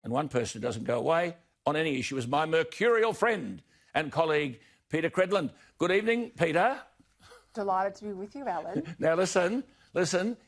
and one person who doesn't go away on any issue is my mercurial friend and colleague, Peta Credlin. Good evening, Peter. Delighted to be with you, Alan. Now, listen,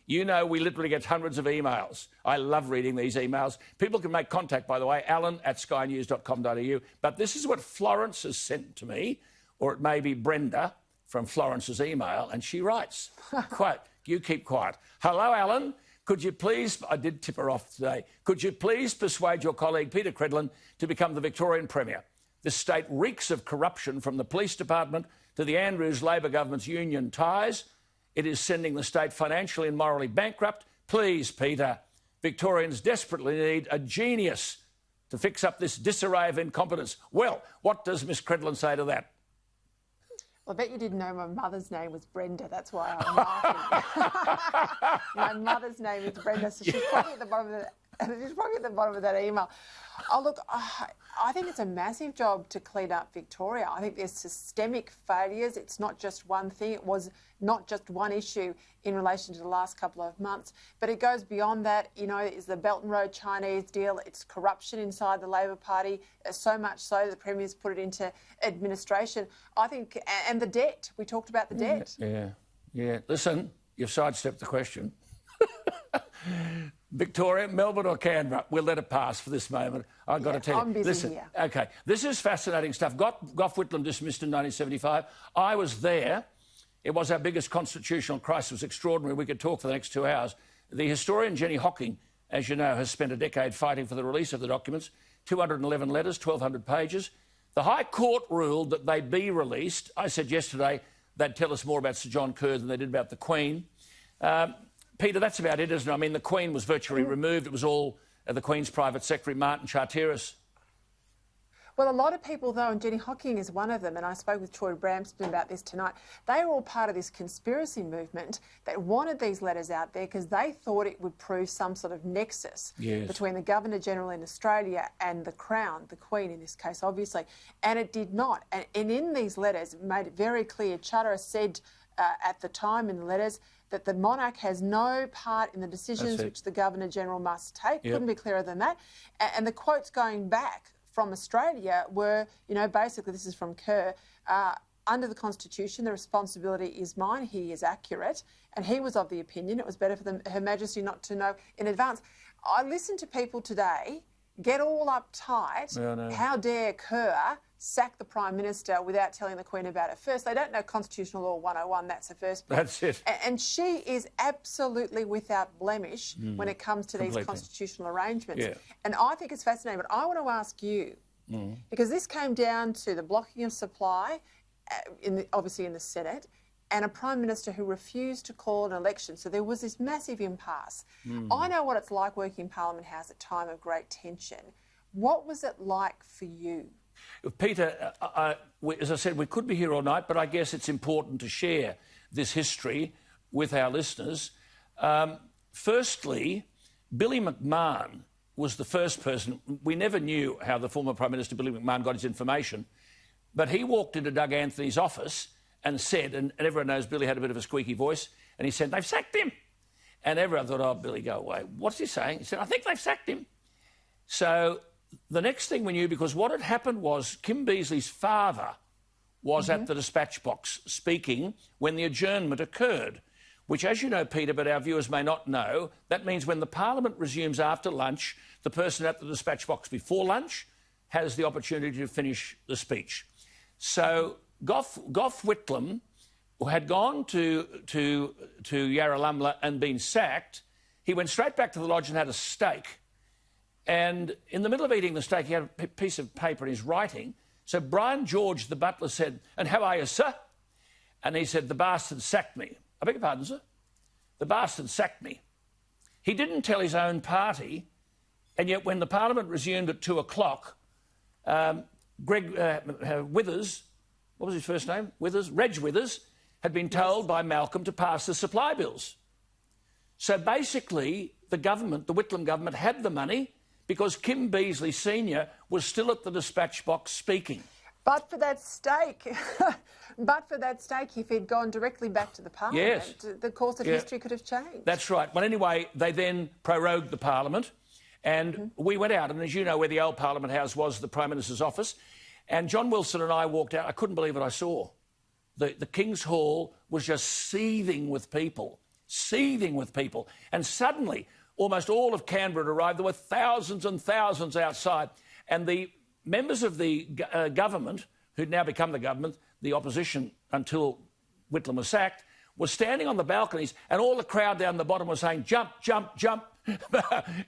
you know we literally get hundreds of emails. I love reading these emails. People can make contact, by the way, alan@skynews.com.au. But this is what Florence has sent to me, or it may be Brenda from Florence's email, and she writes, quote, you keep quiet. Hello, Alan. Could you please, I did tip her off today, could you please persuade your colleague Peta Credlin to become the Victorian Premier? This state reeks of corruption from the police department to the Andrews Labor government's union ties. It is sending the state financially and morally bankrupt. Please, Peter, Victorians desperately need a genius to fix up this disarray of incompetence. Well, what does Miss Credlin say to that? Well, I bet you didn't know my mother's name was Brenda. That's why I'm laughing. My mother's name is Brenda, so she's probably at the bottom of that email. Oh, look, I think it's a massive job to clean up Victoria. I think there's systemic failures. It's not just one thing. It was not just one issue in relation to the last couple of months, but it goes beyond that. You know, it's the Belt and Road Chinese deal. It's corruption inside the Labor Party, so much so that the Premier's put it into administration. I think, and the debt. We talked about the debt. Yeah. Listen, you've sidestepped the question. Victoria, Melbourne or Canberra? We'll let it pass for this moment. I've got to tell you. I'm busy Listen, here. OK, this is fascinating stuff. Gough Whitlam dismissed in 1975. I was there. It was our biggest constitutional crisis. It was extraordinary. We could talk for the next 2 hours. The historian Jenny Hocking, as you know, has spent a decade fighting for the release of the documents. 211 letters, 1,200 pages. The High Court ruled that they be released. I said yesterday they'd tell us more about Sir John Kerr than they did about the Queen. Peter, that's about it, isn't it? I mean, the Queen was virtually removed. It was all the Queen's private secretary, Martin Charteris. Well, a lot of people, though, and Jenny Hocking is one of them, and I spoke with Troy Bramston about this tonight, they were all part of this conspiracy movement that wanted these letters out there because they thought it would prove some sort of nexus between the Governor-General in Australia and the Crown, the Queen in this case, obviously. And it did not. And in these letters, it made it very clear. Charteris said at the time in the letters that the monarch has no part in the decisions which the Governor-General must take. Couldn't be clearer than that. And the quotes going back from Australia were, you know, basically, this is from Kerr, under the Constitution, the responsibility is mine. He is accurate. And he was of the opinion it was better for Her Majesty not to know in advance. I listened to people today get all uptight. How dare Kerr sack the Prime Minister without telling the Queen about it first? They don't know Constitutional Law 101, that's the first bit. That's it. And she is absolutely without blemish when it comes to these constitutional arrangements. And I think it's fascinating, but I want to ask you, because this came down to the blocking of supply, obviously in the Senate, and a Prime Minister who refused to call an election. So there was this massive impasse. I know what it's like working in Parliament House at a time of great tension. What was it like for you? Peter, as I said, we could be here all night, but I guess it's important to share this history with our listeners. Firstly, Billy McMahon was the first person. We never knew how the former Prime Minister Billy McMahon got his information, but he walked into Doug Anthony's office and said, and everyone knows Billy had a bit of a squeaky voice, and he said, they've sacked him. And everyone thought, oh, Billy, go away. What's he saying? He said, I think they've sacked him. So the next thing we knew, because what had happened was Kim Beazley's father was at the dispatch box speaking when the adjournment occurred, which, as you know, Peter, but our viewers may not know, that means when the Parliament resumes after lunch, the person at the dispatch box before lunch has the opportunity to finish the speech. So Gough Whitlam, who had gone to Yarralumla and been sacked, he went straight back to the lodge and had a steak. And in the middle of eating the steak, he had a piece of paper in his writing. So Brian George, the butler, said, and how are you, sir? And he said, the bastard sacked me. I beg your pardon, sir? The bastard sacked me. He didn't tell his own party, and yet when the Parliament resumed at 2 o'clock, Greg Withers, what was his first name? Reg Withers, had been told by Malcolm to pass the supply bills. So basically, the government, the Whitlam government, had the money because Kim Beazley Sr. was still at the dispatch box speaking. But for that steak, if he'd gone directly back to the Parliament, the course of history could have changed. That's right. Well, anyway, they then prorogued the Parliament, And we went out, and as you know, where the old Parliament House was, the Prime Minister's office, and John Wilson and I walked out. I couldn't believe what I saw. The King's Hall was just seething with people. And suddenly, almost all of Canberra had arrived. There were thousands and thousands outside. And the members of the government, who'd now become the government, the opposition until Whitlam was sacked, was standing on the balconies, and all the crowd down the bottom was saying, jump, jump, jump,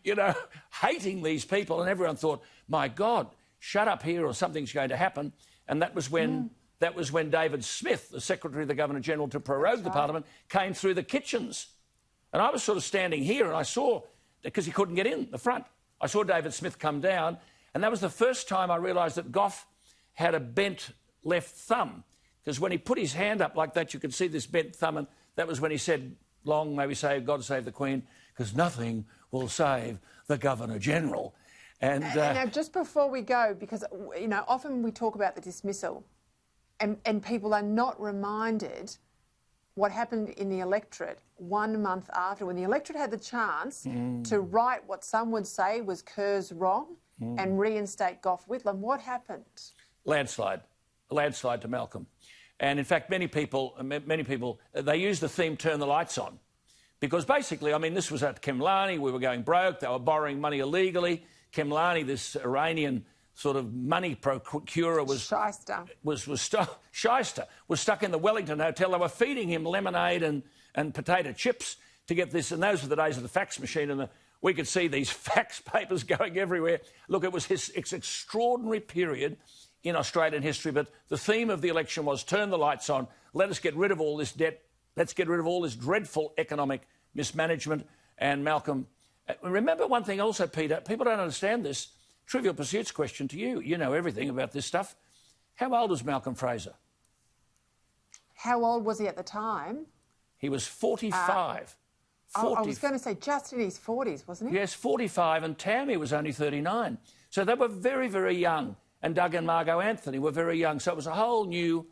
you know, hating these people. And everyone thought, my God, shut up here or something's going to happen. And that was when... That was when David Smith, the Secretary of the Governor-General to prorogue the Parliament, came through the kitchens. And I was sort of standing here and I saw, because he couldn't get in the front, I saw David Smith come down, and that was the first time I realised that Gough had a bent left thumb. Because when he put his hand up like that, you could see this bent thumb, and that was when he said, long may we say, God save the Queen, because nothing will save the Governor-General. And now, just before we go, because, you know, often we talk about the dismissal, and people are not reminded what happened in the electorate 1 month after, when the electorate had the chance to right what some would say was Kerr's wrong and reinstate Gough Whitlam. What happened? Landslide. A landslide to Malcolm. And in fact, many people, they used the theme "Turn the Lights On." Because basically, I mean, this was at Khemlani, we were going broke, they were borrowing money illegally. Khemlani, this Iranian sort of money procurer, was shyster. Shyster was stuck in the Wellington Hotel. They were feeding him lemonade and potato chips to get this. And those were the days of the fax machine, and we could see these fax papers going everywhere. Look, it was it's extraordinary period in Australian history. But the theme of the election was turn the lights on. Let us get rid of all this debt. Let's get rid of all this dreadful economic mismanagement. And Malcolm, remember one thing also, Peter. People don't understand this. Trivial Pursuits question to you. You know everything about this stuff. How old was Malcolm Fraser? How old was he at the time? He was 45. I was going to say just in his 40s, wasn't he? Yes, 45, and Tammy was only 39. So they were very, very young. And Doug and Margot Anthony were very young. So it was a whole new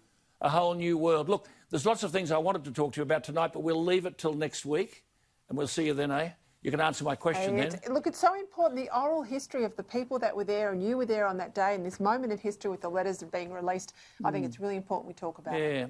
world. Look, there's lots of things I wanted to talk to you about tonight, but we'll leave it till next week, and we'll see you then, eh? You can answer my question then. Look, it's so important, the oral history of the people that were there, and you were there on that day, and this moment of history with the letters being released. I think it's really important we talk about it. Yeah.